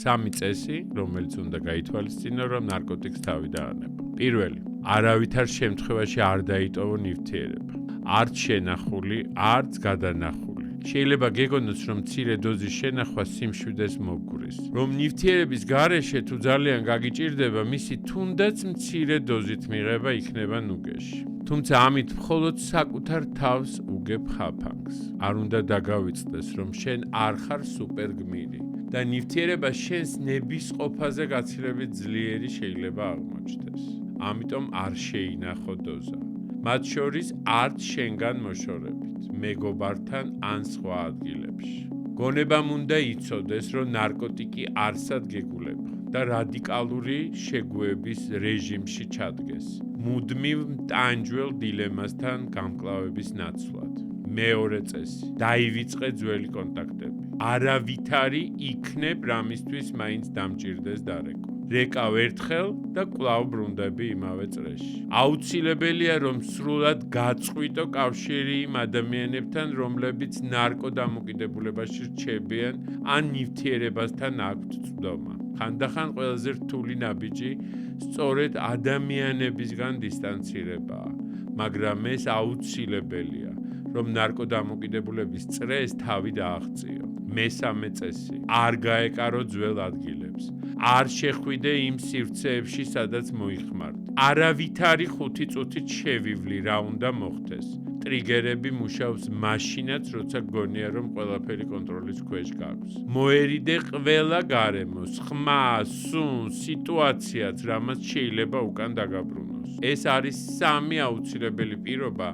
3 წესი, რომელიც უნდა გაითვალისწინო, რომ ნარკოტიკს თავი დაანება. პირველი, არავითარ შემთხვევაში არ დაიტოვო ნივთიერება. არც შენახული, არც გადანახული. შეიძლება გეგონოს, რომ მცირე დოზის შენახვა სიმშვიდეს მოგგვრის. რომ ნივთიერების გარეშე თუ ძალიან გაგიჭირდება, მისი თუნდაც მცირე დოზით მიღება იქნება ნუგეში. თუმცა ამით მხოლოდ საკუთარ თავს უგებ ხაფანგს. არ უნდა დაგავიწყდეს, რომ შენ არ ხარ სუპერგმირი და ნივთიერება შენს ნების ყოფაზე გაცილებით ძლიერი შეიძლება აღმოჩნდეს. ამიტომ არ შეინახო დოზა. მათ შორის არც შენგან მოშორებით, მეგობართან ან სხვა ადგილებში. გონებამ უნდა იცოდეს, რომ ნარკოტიკი არსად გეგულება და რადიკალური შეგუების რეჟიმში ჩადგეს. მუდმივ მტანჯველ დილემასთან გამკლავების ნაცვლად. მეორე წესი. დაივიწყე ძველი კონტაქტები. არავითარი იქნებ რამისთვის მაინც დამჭირდეს დარეკვა. რეკავ ერთხელ და კვლავ ბრუნდები იმავე წრეში. აუცილებელია, რომ სრულად გაწყვიტო კავშირი იმ ადამიანებთან, რომლებიც ნარკოდამოკიდებულებაში რჩებიან ან ნივთიერებასთან აქვთ წვდომა. ხანდახან ყველაზე რთული ნაბიჯი სწორედ ადამიანებისგან დისტანცირებაა, მაგრამ ეს აუცილებელია, რომ ნარკოდამოკიდებულების წრეს თავი დააღწიო. მესამე წესი. არ გაეკარო ძველ ადგილებს. არ შეხვიდე იმ სივრცეებში, სადაც მოიხმართ. არავითარი 5 წუთით შევივლი, რა უნდა მოხდეს. ტრიგერები მუშაობს მაშინაც, როცა გგონია, რომ ყველაფერი კონტროლის ქვეშ გაქვს. მოერიდე ყველა გარემოს, ხმას, სუნს, სიტუაციას, რამაც შეიძლება უკან დაგაბრუნოს. ეს არის 3 აუცილებელი პირობა,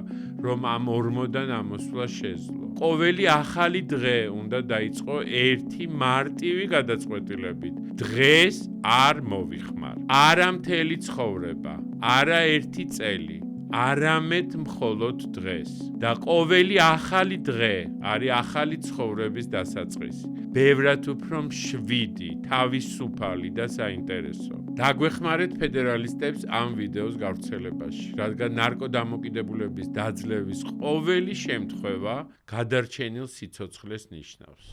რომ ამ ორმოდან ამოსვლა შეძლო. ყოველი ახალი დღე უნდა დაიწყო ერთი მარტივი გადაწყვეტილებით. დღეს არ მოვიხმარ. არა მთელი ცხოვრება, არა ერთი წელი. არამედ მხოლოდ დღეს. და ყოველი ახალი დღე არის ახალი ცხოვრების დასაწყისი. ბევრად უფრო მშვიდი, თავისუფალი და საინტერესო. დაგვეხმარეთ ფედერალისტებს ამ ვიდეოს გავრცელებაში, რადგან ნარკოდამოკიდებულების დაძლევის ყოველი შემთხვევა გადარჩენილ სიცოცხლეს ნიშნავს.